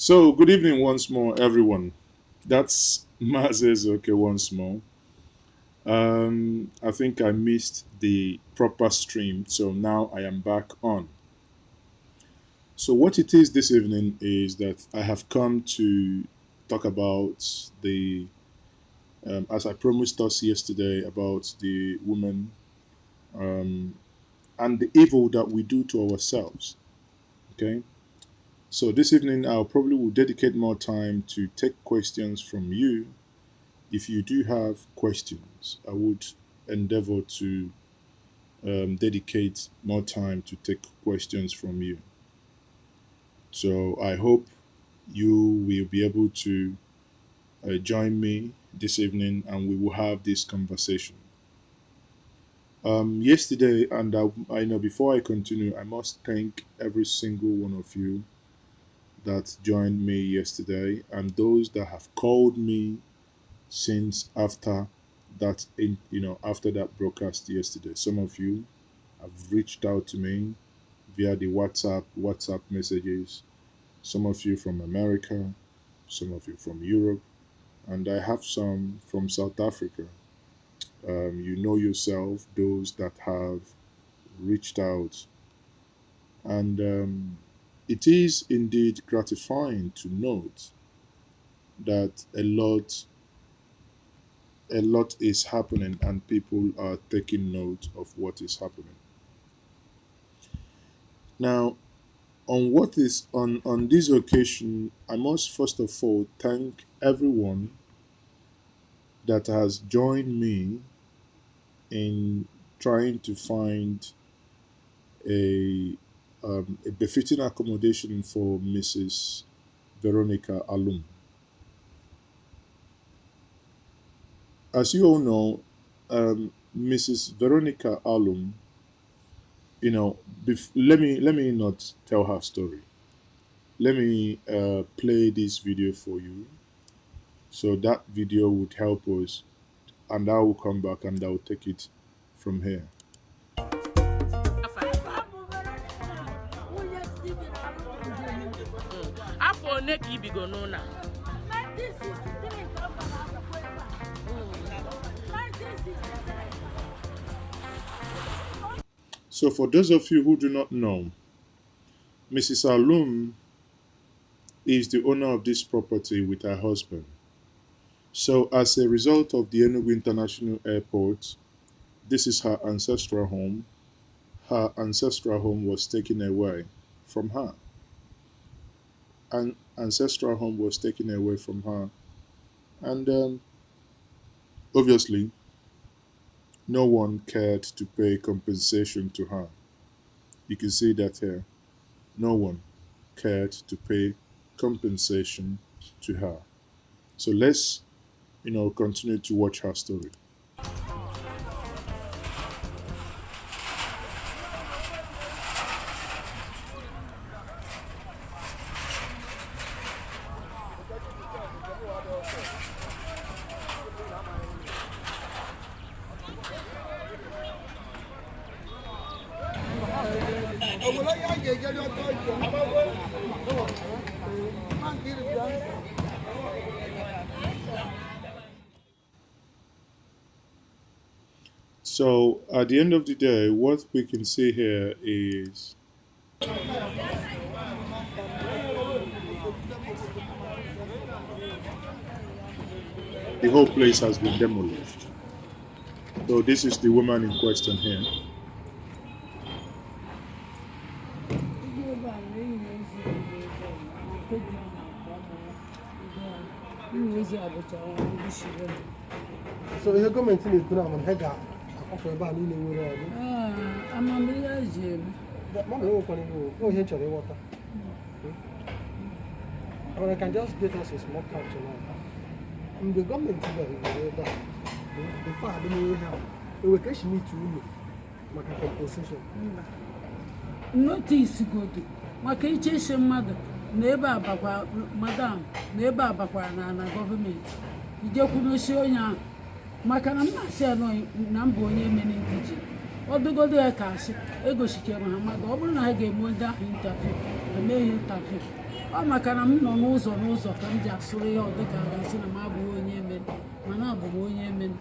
So, good evening once more, everyone. That's Maazi Ezeoke once more. I think I missed the proper stream, so now I am back on. So, what it is this evening is that I have come to talk about as I promised us yesterday, about the woman um, and the evil that we do to ourselves. Okay. So, this evening, I'll probably will dedicate more time to take questions from you. If you do have questions, I would endeavor to dedicate more time to take questions from you. So I hope you will be able to join me this evening and we will have this conversation. Yesterday, and I know before I continue, I must thank every single one of you that joined me yesterday and those that have called me since after that broadcast yesterday. Some of you have reached out to me via the WhatsApp messages. Some of you from America, some of you from Europe, and I have some from South Africa. You know yourself, those that have reached out, and it is indeed gratifying to note that a lot is happening and people are taking note of what is happening. Now, on this occasion, I must first of all thank everyone that has joined me in trying to find a befitting accommodation for Mrs. Veronica Alum. As you all know, Mrs. Veronica Alum, let me not tell her story. Let me play this video for you. So that video would help us, and I will come back and I will take it from here. So, for those of you who do not know, Mrs. Alum is the owner of this property with her husband. So, as a result of the Enugu International Airport, this is her ancestral home. Her ancestral home was taken away from her. An ancestral home was taken away from her. And obviously, no one cared to pay compensation to her. You can see that here. No one cared to pay compensation to her. So let's, continue to watch her story. So at the end of the day, what we can see here is the whole place has been demolished. So this is the woman in question here. So ihe gọọmenti na-ekwu na ha ga-akwafu ebe a niile nwere ọrụ. Amamihe ji eme. Mama enwekwana ihe chọrọ ịghọta. Or I can just get us a small couch now. Mgbe gọọmenti bịara ebe a, before adịmihe ha, ewekeshi n'ịtụ ụlọ maka compensation. Notice godu maka icheshe mmadụ na ebe abakwa madam na ebe abakwara na gọọmenti. Ijekwunosi onye ahụ maka na mmasị anọ na mbụ onye Emene indigene. Ọ dụgodo ya ka asị egosichara ha mmadụ ọ bụrụ na ha ga-eme ndị ahụ interview emeghị interview ọ maka na m nọ n'ụzọ ka m ji asụrụ ya dịka a ga-asị na m abụghị onye Emene mana abụ m onye Emene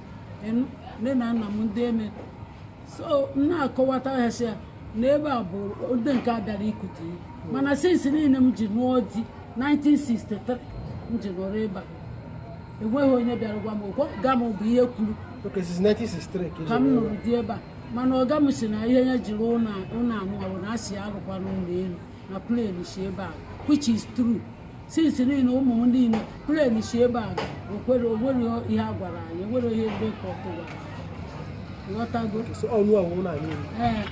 nne na nna m ndị Emene so m na-akọwata ya sị ya na ebe a bụ ndị nke a bịara ikute ihe mana sinsi niile m ji nụọ di 1963 m ji nọrọ ebe a enweghị onye bịara gwa m okwu ọga m bụ ihe kwuru ka m nụrụ di ebe a mana ọga m si na ihe ya jiri ụlọ anụ ọrụ na asị ya arụkwa n'ụlọ elu na plen si ebe a which is true since niile ụmụ m niile plen si ebe a onwere ihe a gwara anyị enwere ihe ndị kọtụ gwara ịghọtago ee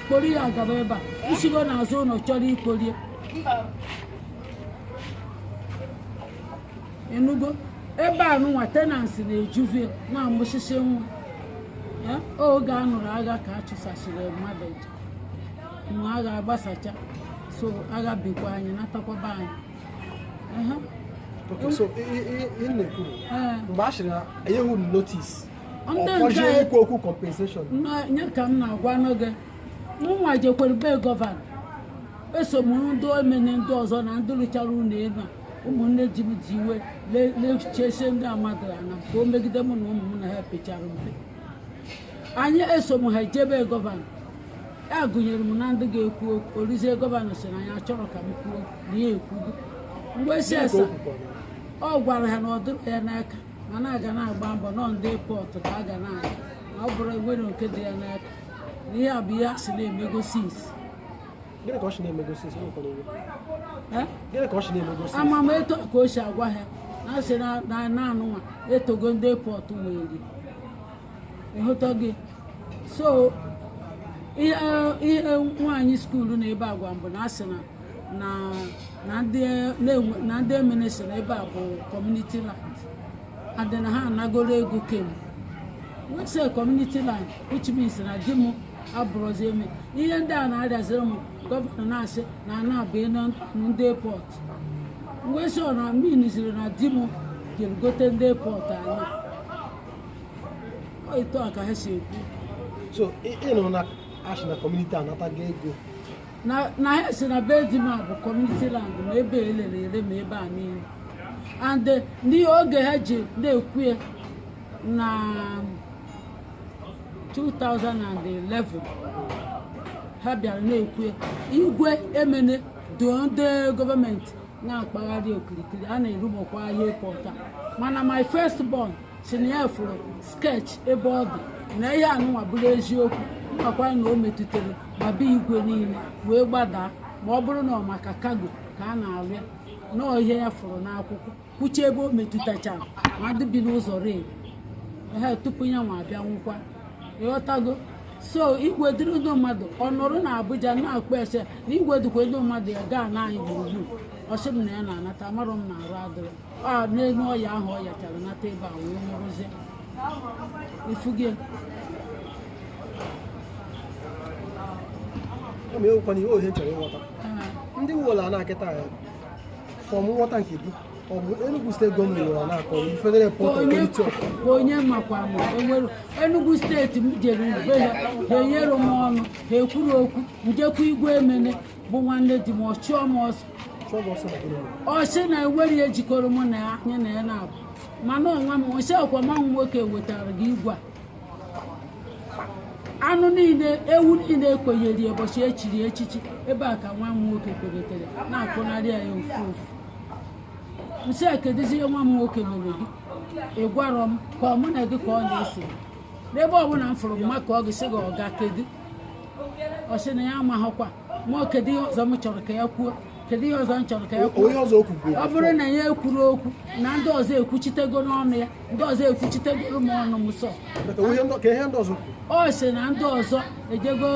kporo ya gaba ebe a isigo n'azụ ụlọ chọrọ ikporie Enugu ebe a nụnwa tenansi na-ejuvie na-amụsisi nwa oge a nụrụ agha ka a chụsasịrị mmadụ nwa agha agbasacha so agha bikwa anyị natakwaba anyị mgbe a chịrị enyeghị notice nye ka m na-agwa n'oge nwa jekwere be gọvanọ eso m ndị Emene ndị ọzọ na ndị rụchara ụlọ elu a ụmụnne ji m ji iwe lechesie ndị amadụ ya na ka o megide mụ na ụmụ m na ha pechara mpe anyị eso m ha ejebe gọvanọ ya gụnyere m na ndị ga-ekwu okwu orizie gọvanọ sị na anyị achọrọ ka m kwuo na ya ekwugo mgbe si esa ọ gwara ha na ọ dịrọ ya n'aka mana aga na-agba mbọ nọ ndị pọtụ ka a ga na-aga ma ọ bụrụ enwere nke dị ya n'aka na ihe a bụ ihe a sị na-emego sinsi ama m eto ka o si agwa ha na asị na anụnwa etogo ndị pọtụ were ịhụta gị so ihe nwaanyị skuulu na ebe agwa mbụ na asị na ndị Emene si na ebe a bụ community land adị na ha anagoro ego kemgbe we say community land which means na di m abụrụzi eme ihe ndị a na-arịaziri m gọvanọ na-asị na na-abịa ndị pọt mgbe so na miniziri na di m ga-egote ndị pọt anyị etu a ka ha si ekwu so ịnụ na asị na community anatago ego na ha si na be di m bụ community land ma ebe elere ere ma ebe a niile and ndị oge ha ji na-ekwu ya na 2011 ha bịara na-ekwu ya igwe Emene doo ndị gọọmenti na-akpagharị okirikiri a na-erubokwa ahịa pọta mana my first born si na ya fụrụ sketch ebe ọ dị na ihe anụnwa bụrụ eziokwu makwa na o metụtara ma be igwe niile wee gbadaa ma ọ bụrụ na ọ maka kago ka a na-arịa nọọ ihe ya fụrụ n'akwụkwọ kwuche ebe o metụtachara ma ndị bi n'ụzọ rel ha tupu ya nwa abịa nwụkwa ịghọtago so igwe dịrị ndị mmadụ ọ nọrọ na Abuja na-akpọ ese na igwe dịkwa ndị mmadụ ya gaa na anyị gburugburu ọsị m na ya na-anata amarọ m na-arụ adịrị n'elu ọya ahụ ọ yachara nata ebe a wee nwụrụzie ifugie ewekwana ihe ohe chọrọ ịghọta ndị uweala na-akịta ya fọm nghọta nke gị ọ bụ Enugu steeti gọọmenti nwere na-akọ federal port authority bụ onye makwa ma enwere Enugu steeti m jere mgbe ha enyere m ọnụ ha ekwuru okwu njekwa igwe Emene bụ nwanne di m ọchụọ m ọsọ ọsị na enwere ihe jikọrọ mụ na anya na ya na-abụ mana ọnwa m ọsị ọkwa ma nwoke wetara gị igwe a anụ niile ewu niile ekwenyere ụbọchị echiri echichi ebe a ka nwa m nwoke kweretere na-akpụnarị ya ofu ofu nsị kedụzi ihe nwa m nwoke mere gị ị gwarọ m ka ọ mụ na gị ka ọ na-esi n'ebe ọbụla m fụrụ mma ka ọ gị sị gị ọga kedu ọ sị na ya amaghọkwa ma kedu ihe ọzọ m chọrọ ka ya kwuo kedu ihe ọzọ m chọrọ ka ya kwuo ọ bụrụ na ya ekwuru okwu na ndị ọzọ ekwuchitego n'ọnụ ya ndị ọzọ ekwuchitegoro m ọnụ m sọ ọ sị na ndị ọzọ ejego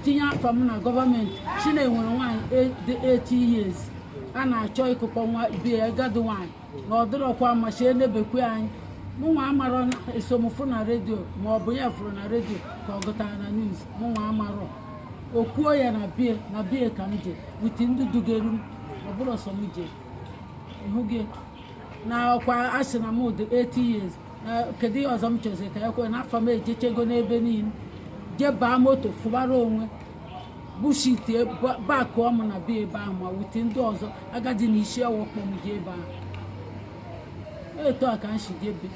tinye afa m na gọọmenti si na enwere nwaanyị dị 80 years a na-achọ ịkụkọ nwa bie agadi nwaanyị na ọ dịrọkwa machi enebekwe anyị mụnwa amarọ na esomụfụ na redio ma ọ bụ ya fụrụ na redio ka ọ gụtara na news mụnwa amarọ o kwuo ya na bie ka m je witi ndị dugeru m ọ bụrụ ọsọ m je ịhụ gị na ọkwa asị na m dị 80 years kedu ihe ọzọ m chọzi ka ya kwee n'afọ m ejechego n'ebe niile jee baa moto fụbara onwe bushit baakụọ m na be ebe ahụ ma wute ndị ọzọ agadi na isi ọwụkpọ m dị ebe ahụ etu a ka m si debe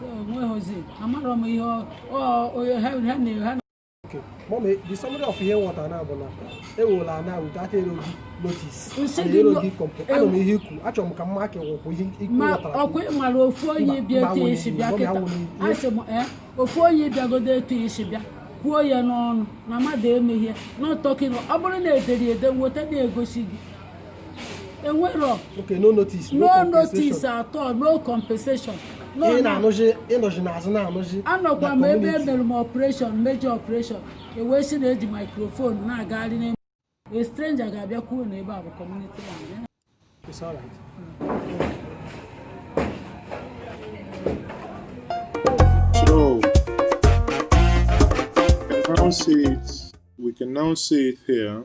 onweghịzi amarọ m ihe ha Okay. Mommy, the summary of here what na bụ na ewela na without erogi notice. Erogi complaint. Ana m ihe ikwu. Achọrọ m ka mma ka wụpụ ihe ikwu wetara. Ọkwa ịmara ofu onye bịa etu esi bịa kịta. Asị m ofu onye bịagodo etu esi bịa kwuo ya n'ọnụ na mmadụ emeghị n'ọtọkị ọ bụrụ na ederi ede nweta na-egosi gị. Enwero. Okay, no notice. No notice at all, no compensation. Anọkwa m ebe emere m operation, major operation, ewee si na eji microphone na-agagharị n'ime a stranger ga-abịa kwuo na ebe a bụ community land. It's all right. So we can now see it here,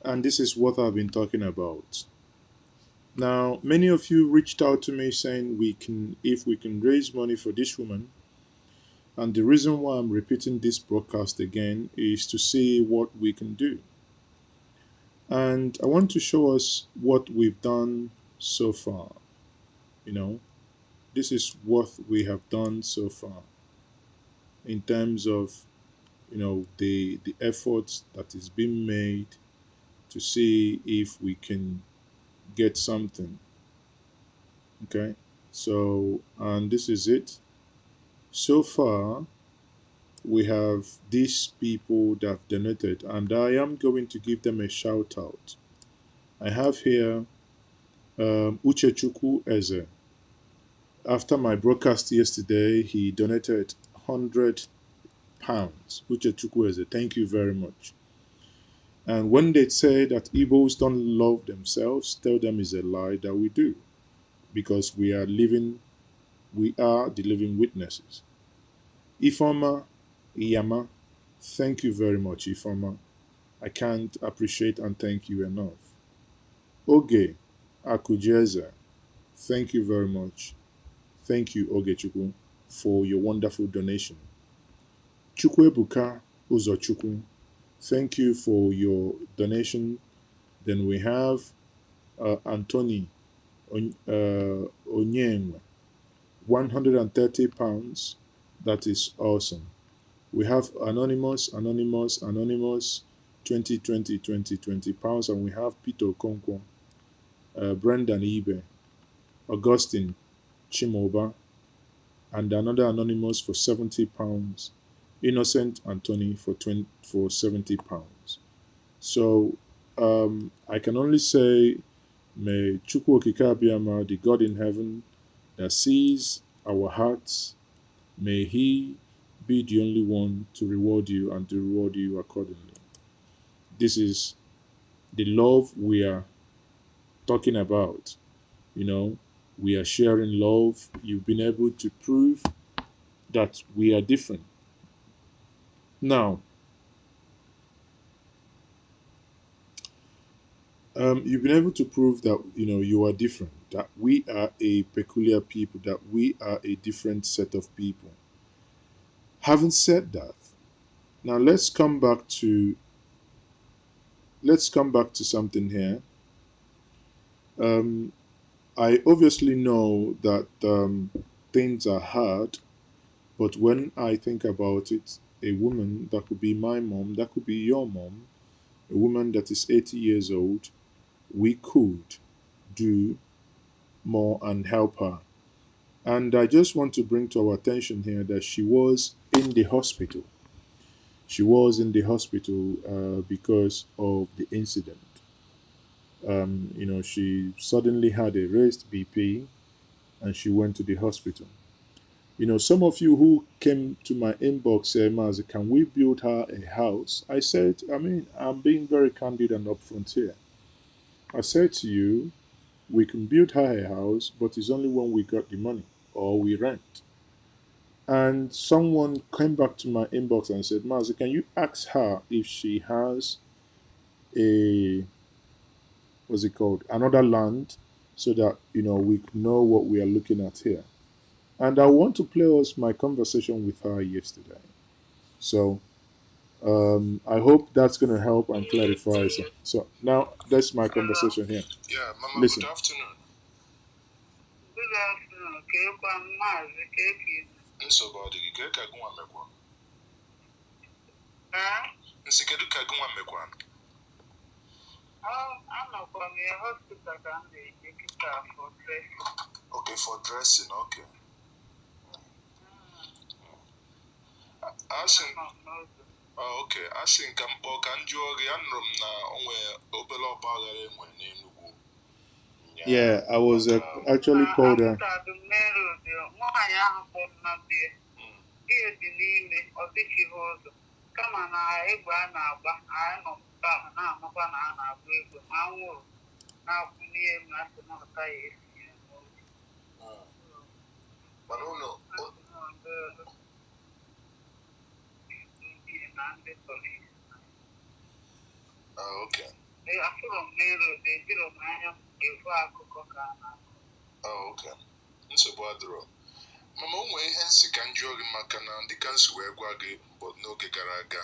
and this is what I've been talking about. Now, many of you reached out to me saying if we can raise money for this woman, and the reason why I'm repeating this broadcast again is to see what we can do. And I want to show us what we've done so far. This is what we have done so far in terms of, the efforts that is being made to see if we can get something. Okay, so, and this is it. So far, we have these people that have donated, and I am going to give them a shout out. I have here Uchechukwu Eze. After my broadcast yesterday, he donated £100. Uchechukwu Eze, thank you very much. And when they say that Igbos don't love themselves, tell them it's a lie, that we do. Because we are the living witnesses. Ifoma Iyama, thank you very much, Ifoma. I can't appreciate and thank you enough. Oge Akujeza, thank you very much. Thank you, Oge Chukwu, for your wonderful donation. Chukwebuka Uzochukwu, thank you for your donation. Then we have Anthony Onyenwe, £130. That is awesome. We have Anonymous, 20 pounds, and we have Peter Okonkwo, Brendan Ibe, Augustine Chimoba, and another Anonymous for £70. Innocent Anthony for £70. So I can only say, may Chukwu Okike Abiyama, the God in heaven that sees our hearts, may He be the only one to reward you and to reward you accordingly. This is the love we are talking about. We are sharing love. You've been able to prove that we are different. Now, you've been able to prove that, you are different, that we are a peculiar people, that we are a different set of people. Having said that, now let's come back to something here. I obviously know that things are hard, but when I think about it, a woman that could be my mom, that could be your mom, a woman that is 80 years old, we could do more and help her. And I just want to bring to our attention here that she was in the hospital. She was in the hospital because of the incident. She suddenly had a raised BP and she went to the hospital. Some of you who came to my inbox said, Maazi, can we build her a house? I said, I'm being very candid and upfront here. I said to you, we can build her a house, but it's only when we got the money or we rent. And someone came back to my inbox and said, Maazi, can you ask her if she has another land, so that, we know what we are looking at here. And I want to play us my conversation with her yesterday. So I hope that's going to help and clarify. So now that's my conversation here. Yeah, Mama, listen. Good afternoon. Good afternoon. Okay, I'm Maazi Ezeoke. So about the Keka Gumamekwa. Huh? Nsikedu Kagumamekwa. Oh, I'm not from your hospital and the for dressing. Okay, for dressing, okay. Asking. Oh, okay. Asking Kampo Kanjuogi Anrum na onwe obelo bagare when Enugu. Yeah, I was actually called her. Kama na egbe a na-agba anyị nọ mba na-amakwa na a na-agba egbe ma nwụrụ na-akwụnye m na asị na ọta ya esi Mana ụlọ na ndị polisi okay. Afụrụ m n'elu ejiro m anya efu akụkọ ka a na-akọ. Okay. Nsogbu adịrọ. Mama, o nwere ihe nsị ka njụọ gị maka na dịka nsi wee gwa gị n'oge gara aga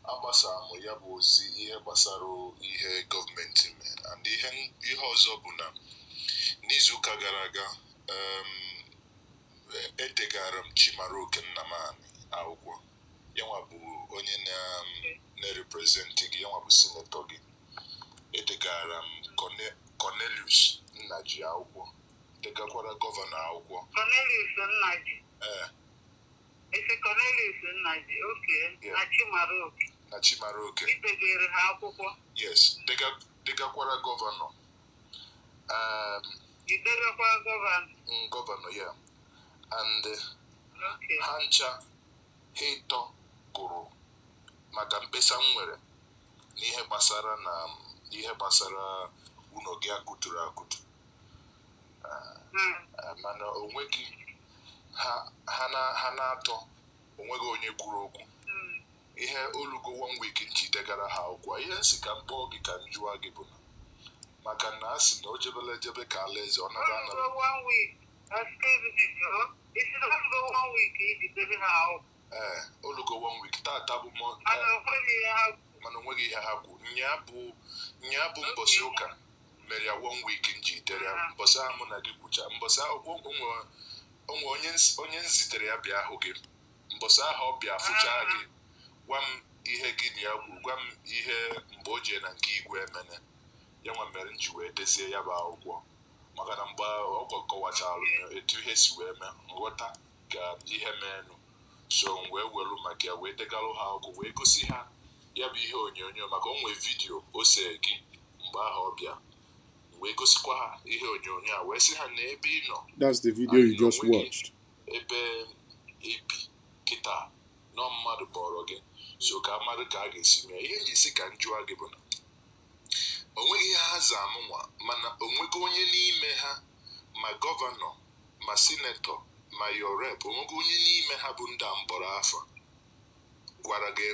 agbasara m ya bụ ozi ihe gbasara ihe gọọmenti mee and ihe ọzọ bụ na n'izuụka gara aga edegara m Chimaroke Nnamani akwụkwọ yanwa bụ onye na-representi gị yanwa bụ sinetọ gị edegara m Cornelius Nnaji akwụkwọ degakwara gọvanọ akwụkwọ Cornelius Nnaji ese Cornelius Nnaji okay na Chimaroke na Chimaroke idegere ha akwụkwọ yes degakwara gọvanọ idegakwara gọvanọ ya and okay ha ncha ha ịtọ gụrụ maka mkpesa m nwere n'ihe gbasara ụlọ gị akụtụrụ akụtụ mana onweghị ha na-atọ onweghị onye kwuru okwu ihe olugo 1 week njidegara ha akwụkwọ ihe nsi ka m kpọọ gị ka m jụọ gị bụ na maka na a sị na o jebele ejebe ka alaeze ọ naba anaba 1 week olugo 1 week tata bụ mana onweghị ihe ha kwuru nya bụ mbọsị ụka mere ya 1 week njidere ya mbọsị ahụ mụ na gị kwucha mbọsị ahụ onwe onye nzitere ya bịa ahụ gị mbọsị ahụ ọ bịa fụchaa gị gwa m ihe gị na ya kwuru gwa m ihe mgbe o jee na nke igwe Emene ya nwa mere m ji wee dezie ya bụ akwụkwọ maka na mgbe ọ kọwachara etu ihe si wee mee nghọta ka ihe meenụ so m wee welu maka ya wee degalụ ha akwụkwọ wee gosi ha ya bụ ihe onyonyo maka o nwee vidiyo o see gị mgbe ahụ ọ bịa wee gosikwa ha ihe onyonyo a wee sị ha na ebe ị nọ that's the video you just watched ebe ebi kịta nọ mmadụ kpọrọ gị so ka mmadụ ka a ga-esi mee ihe nji si ka m jụọ gị bụ na onweghị ihe ha za amụnwa mana onweghị onye n'ime ha ma gọvanọ ma sinetọ ma your rep onweghị onye n'ime ha bụ ndị a mkpọrọ afọ gwara gị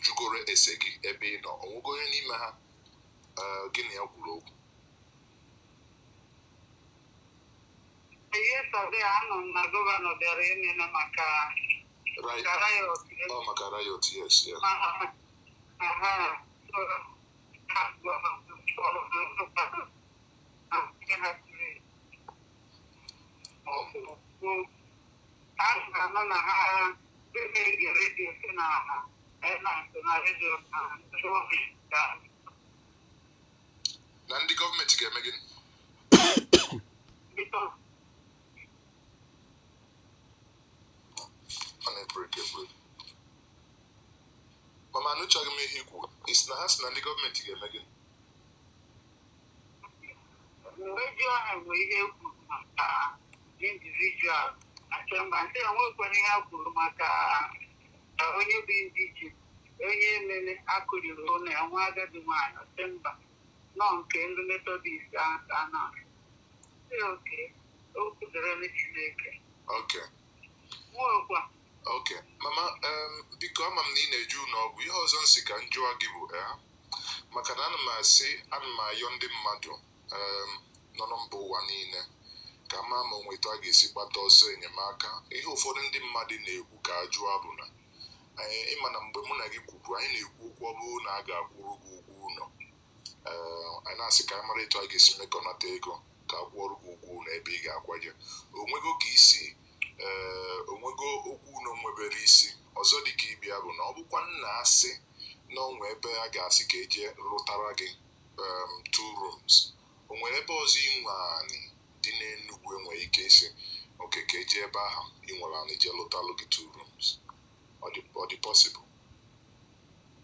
jụgoro ese gị ebe ị nọ onweghị onye n'ime ha gịnị ya kwuru okwu anọ na gọvanọ bịara Emene maka riot yes yeah. Na ndị gọọmenti ga-eme gịnị? Mama anụchaghị m ihe ikwu isi na ha si na ndị gọọmenti ga-eme gịnị? Redio ahụ bụ ihe kwuru maka individual achọmba ndị enwekwara ihe a kwuru maka onye bụ indigene onye Emene akụriri ụlọ ya nwa agadi nwaanyị ọtemba nọ nke ndị metodist a na-asị oke o kwudere Chineke nwekwa okay mama biko ama m na ị na-eju ụlọ ọgwụ ihe ọzọ nsị ka m jụọ gị bụ maka na ana m ayọ ndị mmadụ nọ na mba ụwa niile ka ma nweta a ga-esi gbata ọsọ enyemaka. Ihe ụfọdụ ndị mmadụ na-ekwu ka ajụọ bụ na ịma na mgbe mụ na gị kwuru anyị na-ekwu okwu ọ bụrụ na a ga-akwụrụ gị ụgwọ ụlọ, anyị na-asị ka anyị mara etu a ga-esi mekọnata ego ka akwụọrụ gị ụgwọ ụlọ ebe ị ga-akwaje. Onwego ka isi onwego okwu ụlọ nwebere isi ọzọ dị ka ibia bụ na ọ bụkwa nna asị na onwe ebe a ga-asị ka eje lụtara gị 2 rooms, o nwere ebe ọzọ inwe anị dị n'Enugu enwere ike isi oke ka eje ebe ahụ ị nwere anị je lụtalụ gị 2 rooms? Ọ dị possible?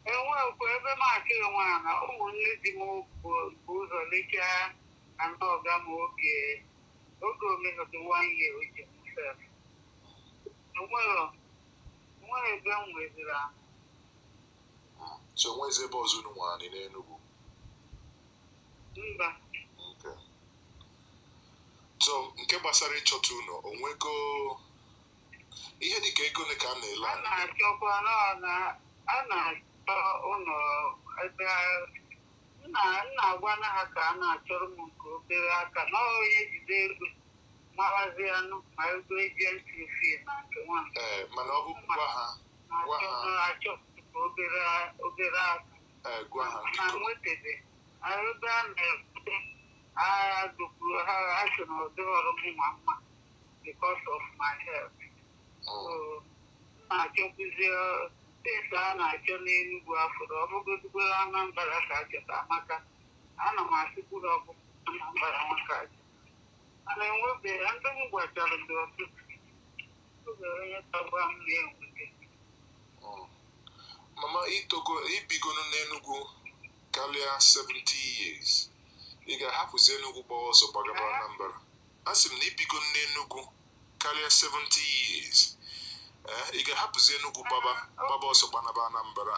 Enwekwa ebe maka enwe ana ụmụnne di m bụ ụzọ lechaa anọ ọga m oge omehọdụ 1 year o ji msef. Enwere ebe m nweziri ahụ. So nwezi ebe ọzọ unu nwe anị n'Enugu? Mba. Okay. So nke gbasara ịchọta ụlọ onwego ihe dịka ego ole ka a na-ele a na-achọkwa a na-achọ ụlọ ebe na-agwa na ha ka a na-achọrọ m nke obere aka na onye jide ego marazi anụ ma ego ejenti fee na nke nwanyị. Mana ọ bụ gwa ha achọ obere aka gwa ha na nwetebe ebe a na-ete agha dokwuru ha asị na ọdịghọrọ m mma because of my health. Na-achọkwuzi steeti a na-achọ n'Enugu afọrọ ọ bụgodugoro Anambra ka achọta maka ana m asịkwuru ọbụ Anambra nwoke achọ mana enwebeghị ndị m gwachara ndị ọtụtụ oge onye tagba m na-enwete. Mama ibigonu n'Enugu karịa 70 years ị ga-ahapụzi Enugu gbawa ọsọ gbagaba Anambra? Asị m na ibigonu n'Enugu karịa 70 years ị ga-ahapụzi Enugu gbaba ọsọ gbanaba Anambra?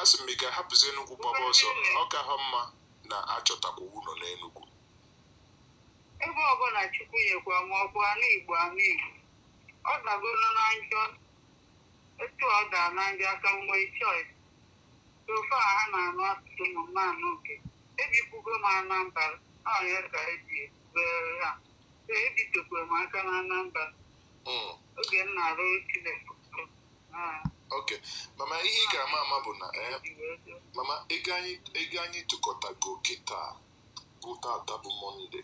Asị m ị ga-ahapụzi Enugu gbaba ọsọ ọ ka ha mma na achọtakwa ụlọ n'Enugu? Ebe ọbụla Chukwu nyekwa ma ọ bụ ala Igbo ọ dagoro na njọ etu ọ daa na njọ aka mgbe choice ofe a ha na-anụ asụsụ m na-anụ nke ebikwugo m Anambra onye ka eji ebere ha ebitokwe m aka na Anambra oge m na-arụ Chineke. Okay, mama ihe ị ga-ama ama bụ na mama ego anyị tụkọtago kịta bụ tata bụ Mọnde.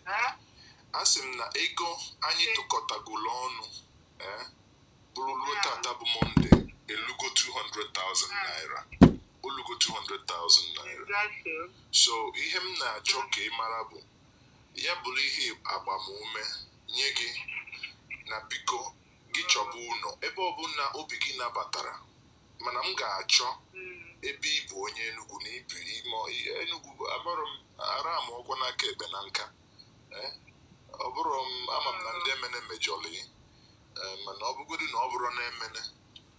Asị m na ego anyị tụkọtagolo ọnụ bụrụ ruo tata bụ Mọnde elugo 200,000 naira. Olugo 200,000 naira. So ihe m na-achọ ka ị mara bụ ya bụrụ ihe agbamume nye gị na biko gị chọba ụlọ ebe ọbụla obi gị nabatara, mana m ga-achọ ebe ị bụ onye Enugu na ibi Enugu amarọ m ara m ọkwa n'aka ekpe na nka ọ bụrụ m ama m na ndị Emene mejọli mana ọ bụgodị na ọ bụrụ na Emene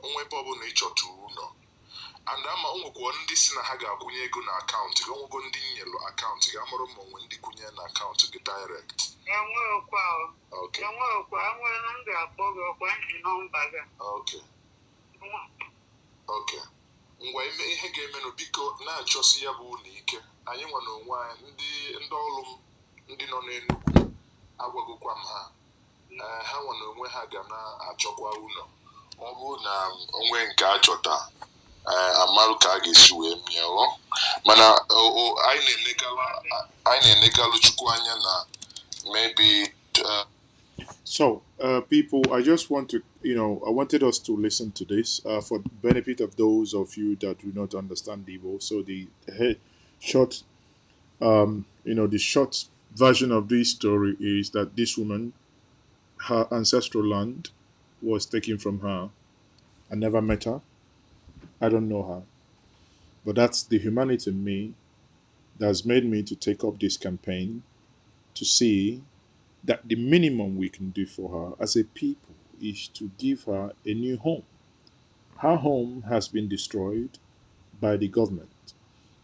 onwe ebe ọbụla ịchọta ụlọ and ama o nwekwa ndị si na ha ga-akwụnye ego na akaụntụ gị, onwego ndị nyelu akaụntụ gị amụrụ m onwe ndị kwụnye na akaụntụ gị direct. Enwekwa nwere m ga-akpọ gị ọkwa nji nọmba gị. Okay. Ngwa ihe ga-emenụ biko na-achọsi ya bụ ụlọ ike. Anyị nwa n'onwe anyị ndị ọrụ m ndị nọ n'Enugu agwagokwa m ha nwa n'onwe ha ga na-achọkwa ụlọ ọ bụrụ na onwe nke achọta amarụ ka a ga-esi wee mịa mana anyị na-enegalụ Chukwu anya na maybe So, people, I just want to, I wanted us to listen to this for the benefit of those of you that do not understand Igbo. So the short, the short version of this story is that this woman, her ancestral land was taken from her. I never met her. I don't know her. But that's the humanity in me that's made me to take up this campaign to see that the minimum we can do for her as a people is to give her a new home. Her home has been destroyed by the government.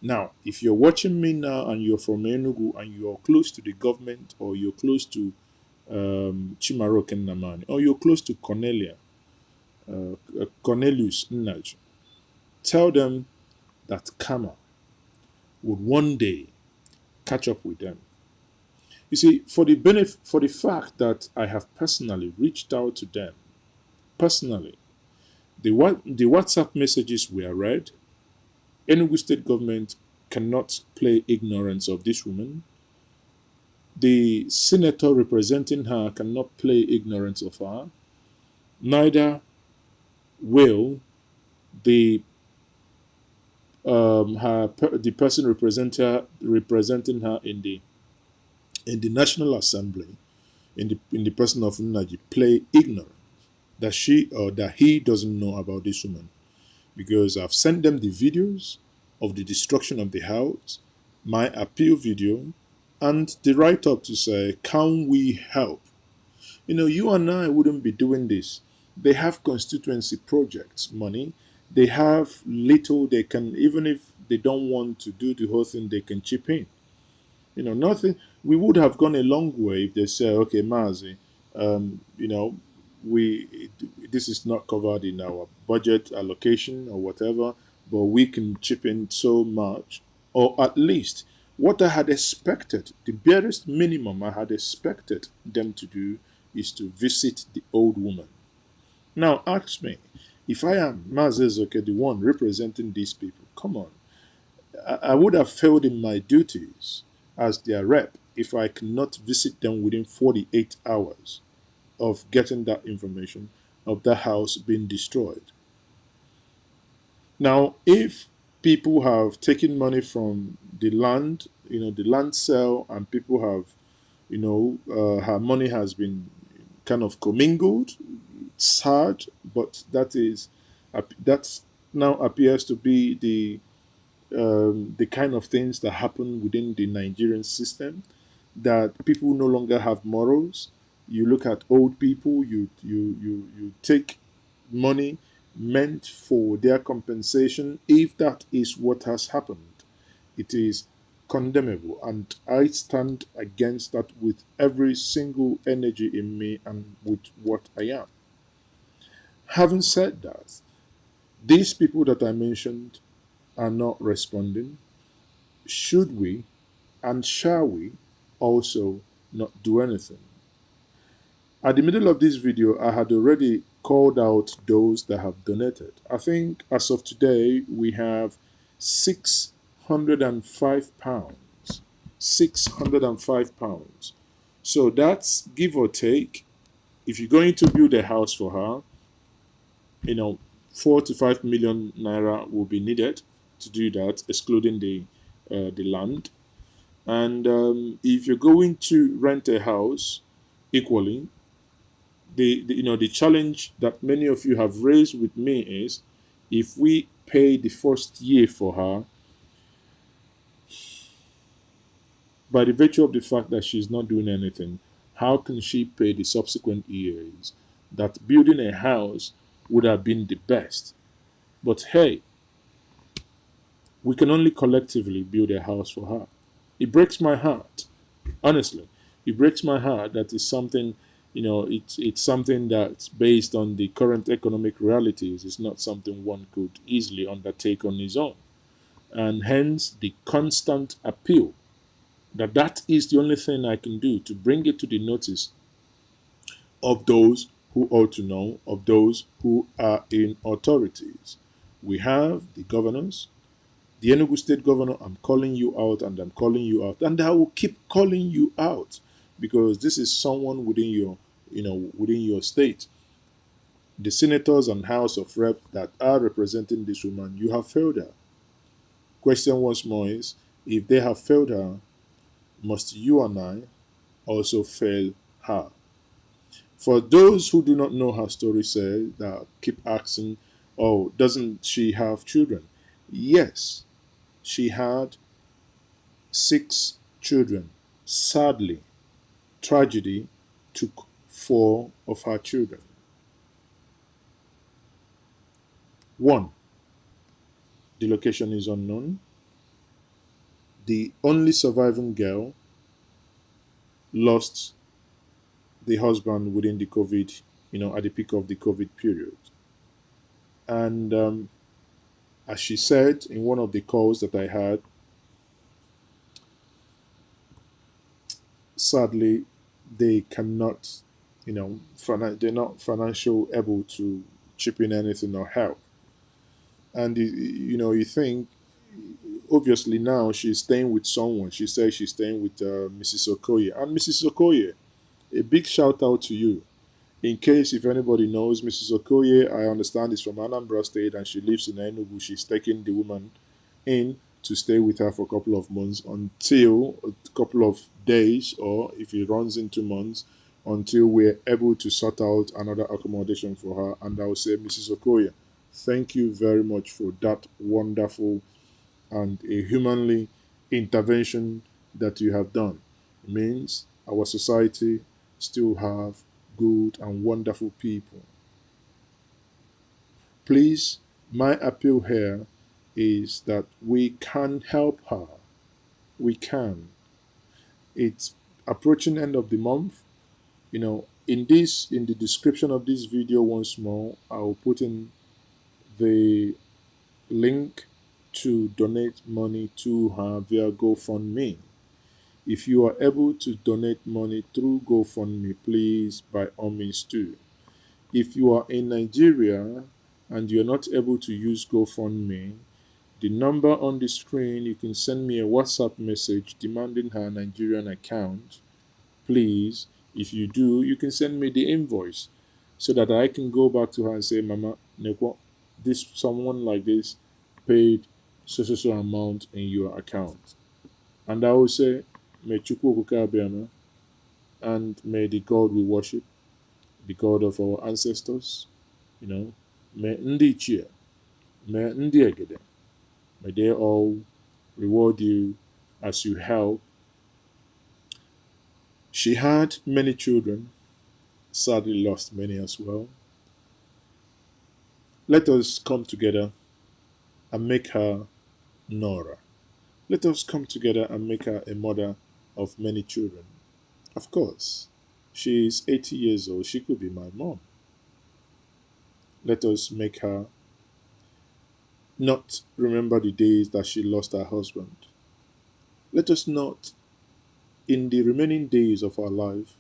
Now, if you're watching me now and you're from Enugu and you're close to the government or you're close to Chimaroke Namani or you're close to Cornelius Nnaj, tell them that karma would one day catch up with them. You see, for the fact that I have personally reached out to them, personally, the WhatsApp messages were read. Enugu state government cannot play ignorance of this woman. The senator representing her cannot play ignorance of her. Neither will the the person representing her in the National Assembly, in the person of Nnaji, play ignorant that she or that he doesn't know about this woman, because I've sent them the videos of the destruction of the house, my appeal video, and the write up to say, can we help? You know, you and I wouldn't be doing this. They have constituency projects money. They have little they can, even if they don't want to do the whole thing, they can chip in. You know, nothing. We would have gone a long way if they say, okay, Maazi, you know, we this is not covered in our budget allocation or whatever, but we can chip in so much, or at least what I had expected, the barest minimum I had expected them to do is to visit the old woman. Now, ask me, if I am Maazi Ezeoke, the one representing these people, come on, I would have failed in my duties as their rep if I cannot visit them within 48 hours of getting that information of that house being destroyed. Now, if people have taken money from the land, you know, the land sale, and people have, you know, her money has been kind of commingled, sad, but that now appears to be the kind of things that happen within the Nigerian system, that people no longer have morals. You look at old people, you take money meant for their compensation. If that is what has happened, it is condemnable, and I stand against that with every single energy in me and with what I am. Having said that, these people that I mentioned are not responding. Should we and shall we also not do anything? At the middle of this video, I had already called out those that have donated. I think as of today, we have £605. £605. So that's, give or take, if you're going to build a house for her, you know, 4 to 5 million naira will be needed to do that, excluding the land. And if you're going to rent a house, equally, the challenge that many of you have raised with me is, if we pay the first year for her, by the virtue of the fact that she's not doing anything, how can she pay the subsequent years? That building a house would have been the best. But hey, we can only collectively build a house for her. It breaks my heart, honestly. It breaks my heart that is something, you know, it's something that's based on the current economic realities. It's not something one could easily undertake on his own. And hence the constant appeal that is the only thing I can do to bring it to the notice of those who ought to know, of those who are in authorities. We have the governors, the Enugu state governor. I'm calling you out, and I'm calling you out, and I will keep calling you out, because this is someone within your, you know, within your state. The senators and House of Reps that are representing this woman, you have failed her. Question once more is, if they have failed her, must you and I also fail her? For those who do not know her story, say that keep asking, oh, doesn't she have children? Yes, she had 6 children. Sadly, tragedy took 4 of her children. 1, the location is unknown. The only surviving girl lost the husband within the COVID, you know, at the peak of the COVID period. And as she said in one of the calls that I had, sadly, they cannot, they're not financial able to chip in anything or help. And you think, obviously now she's staying with someone. She says she's staying with Mrs. Okoye. And Mrs. Okoye, a big shout out to you. In case if anybody knows Mrs. Okoye, I understand is from Anambra State and she lives in Enugu. She's taking the woman in to stay with her for a couple of months, until a couple of days, or if it runs into months, until we're able to sort out another accommodation for her. And I will say, Mrs. Okoye, thank you very much for that wonderful and a humanly intervention that you have done. It means our society still have good and wonderful people. Please, my appeal here is that we can help her. We can. It's approaching end of the month. In the description of this video once more, I will put in the link to donate money to her via GoFundMe. If you are able to donate money through GoFundMe, please, by all means, do. If you are in Nigeria and you're not able to use GoFundMe, the number on the screen, you can send me a WhatsApp message demanding her Nigerian account. Please, if you do, you can send me the invoice so that I can go back to her and say, Mama, someone like this paid so amount in your account. And I will say, may Chukwu Abiyama, and may the God we worship, the God of our ancestors, may Ndi Chia, may Ndi Egede, may they all reward you as you help. She had many children, sadly lost many as well. Let us come together and make her Nora. Let us come together and make her a mother of many children. Of course, she is 80 years old. She could be my mom. Let us make her not remember the days that she lost her husband. Let us not, in the remaining days of our life,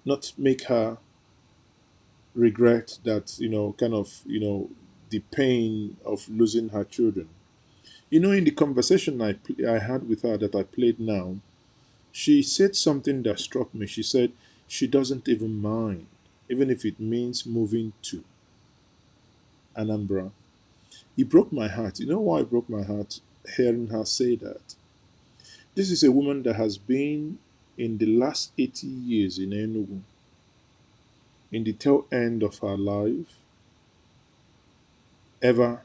not make her regret that, the pain of losing her children. In the conversation I had with her that I played now, she said something that struck me. She said she doesn't even mind, even if it means moving to Anambra. It broke my heart. You know why it broke my heart? Hearing her say that. This is a woman that has been in the last 80 years in Enugu, in the tail end of her life, ever,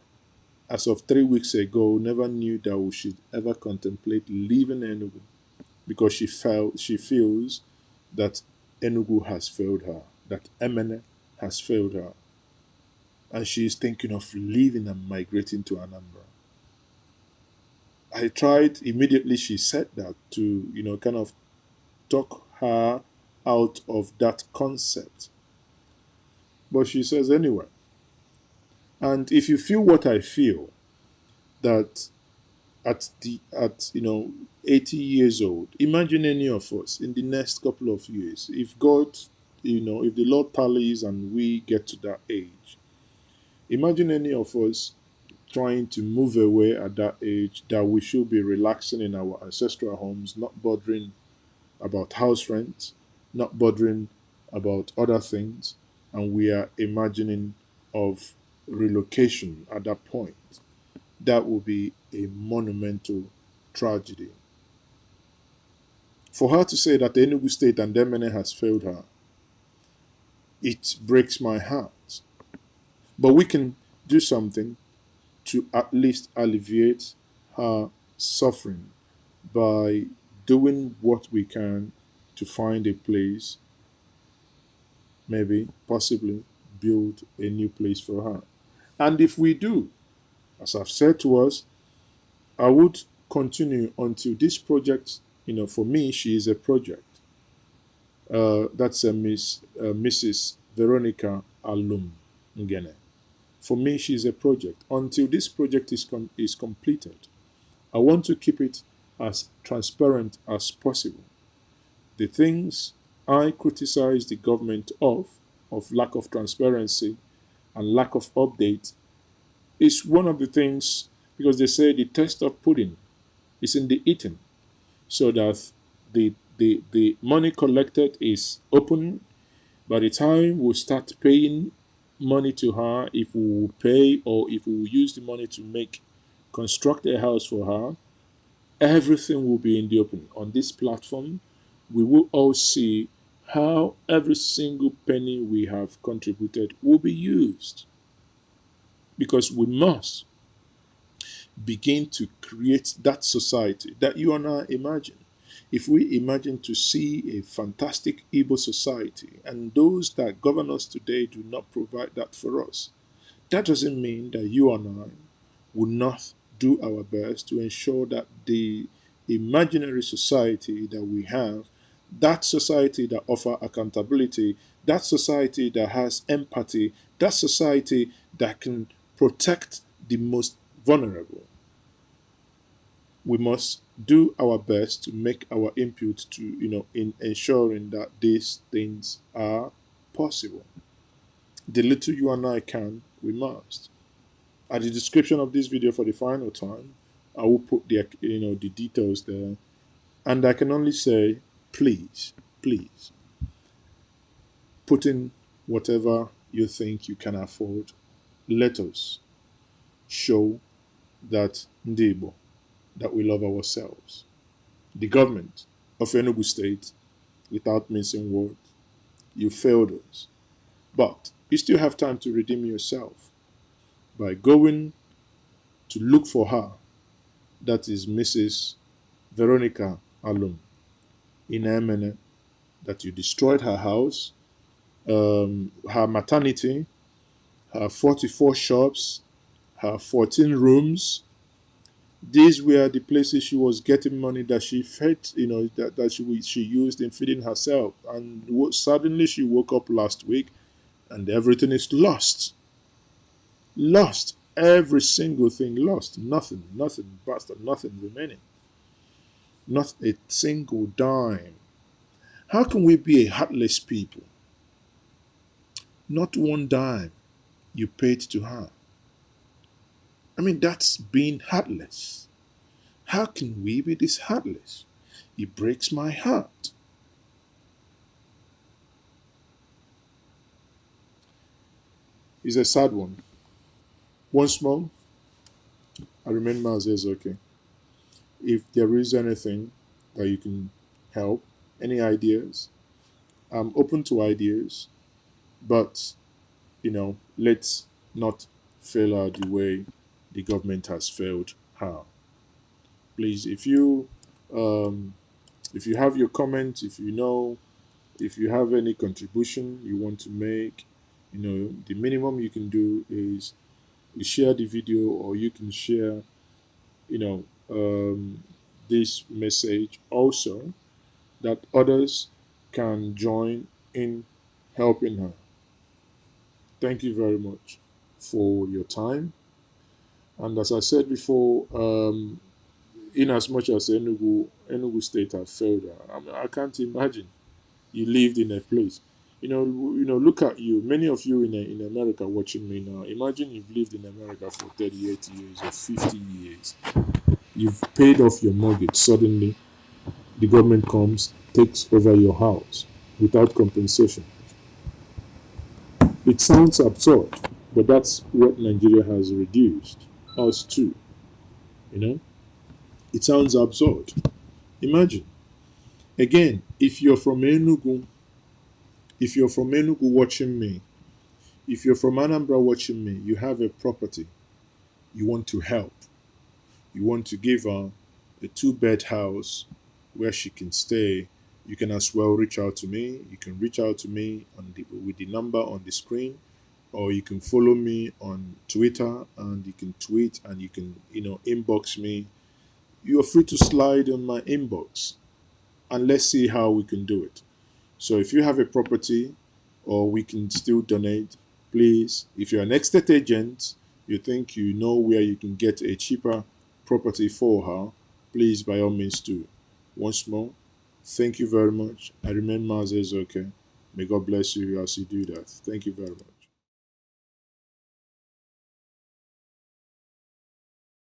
as of 3 weeks ago, never knew that we should ever contemplate leaving Enugu, because she feels that Enugu has failed her, that Emene has failed her, and she is thinking of leaving and migrating to Anambra. I tried immediately she said that to, kind of talk her out of that concept. But she says anyway. And if you feel what I feel, that at 80 years old, imagine any of us in the next couple of years, if God, if the Lord tallies and we get to that age, imagine any of us trying to move away at that age, that we should be relaxing in our ancestral homes, not bothering about house rent, not bothering about other things, and we are imagining of relocation at that point. That will be a monumental tragedy. For her to say that the Enugu State and Emene has failed her, it breaks my heart. But we can do something to at least alleviate her suffering by doing what we can to find a place, maybe, possibly, build a new place for her. And if we do, as I've said to us, I would continue until this project, for me, she is a project. That's Mrs. Veronica Alum-Ngene. For me, she's a project. Until this project is completed, I want to keep it as transparent as possible. the things I criticize the government of lack of transparency and lack of update, is one of the things, because they say the test of pudding is in the eating, so that the money collected is open. By the time we start paying money to her, if we will pay or if we will use the money to construct a house for her, everything will be in the open. On this platform, we will all see how every single penny we have contributed will be used. Because we must begin to create that society that you and I imagine. If we imagine to see a fantastic Igbo society and those that govern us today do not provide that for us, that doesn't mean that you and I will not do our best to ensure that the imaginary society that we have, that society that offers accountability, that society that has empathy, that society that can protect the most vulnerable, we must do our best to make our input to, in ensuring that these things are possible. The little you and I can, we must. At the description of this video for the final time, I will put the details there. And I can only say, please, please, put in whatever you think you can afford. Let us show that Ndebo, that we love ourselves. The government of Enugu State, without mincing words, you failed us. But you still have time to redeem yourself by going to look for her. That is Mrs. Veronica Alum in Emene, that you destroyed her house, her maternity, her 44 shops, her 14 rooms. These were the places she was getting money that she fed, that she used in feeding herself. And suddenly she woke up last week and everything is lost. Lost. Every single thing lost. Nothing, bastard, nothing remaining. Not a single dime. How can we be a heartless people? Not one dime you paid to her. I mean, that's being heartless. How can we be this heartless? It breaks my heart. It's a sad one. Once more, I remain Maazi Ezeoke. If there is anything that you can help, any ideas, I'm open to ideas, but, let's not fail her the way the government has failed her. Please, if you have your comments, if you have any contribution you want to make, the minimum you can do is you share the video, or you can share, this message also, that others can join in helping her. Thank you very much for your time. And as I said before, in as much as Enugu State has failed her, I can't imagine you lived in a place. Look at you. Many of you in America watching me now. Imagine you've lived in America for 38 years or 50 years. You've paid off your mortgage. Suddenly, the government comes, takes over your house without compensation. It sounds absurd, but that's what Nigeria has reduced us to. It sounds absurd. Imagine. Again, if you're from Enugu watching me, if you're from Anambra watching me, you have a property, you want to help, you want to give her a 2-bed house where she can stay, you can as well reach out to me. You can reach out to me with the number on the screen, or you can follow me on Twitter and you can tweet and you can, inbox me. You are free to slide on my inbox and let's see how we can do it. So if you have a property, or we can still donate, please, if you're an estate agent, you think you know where you can get a cheaper property for her, please, by all means do. Once more, Thank you very much. I remain Maazi Ezeoke. May God bless you as you do that. Thank you very much.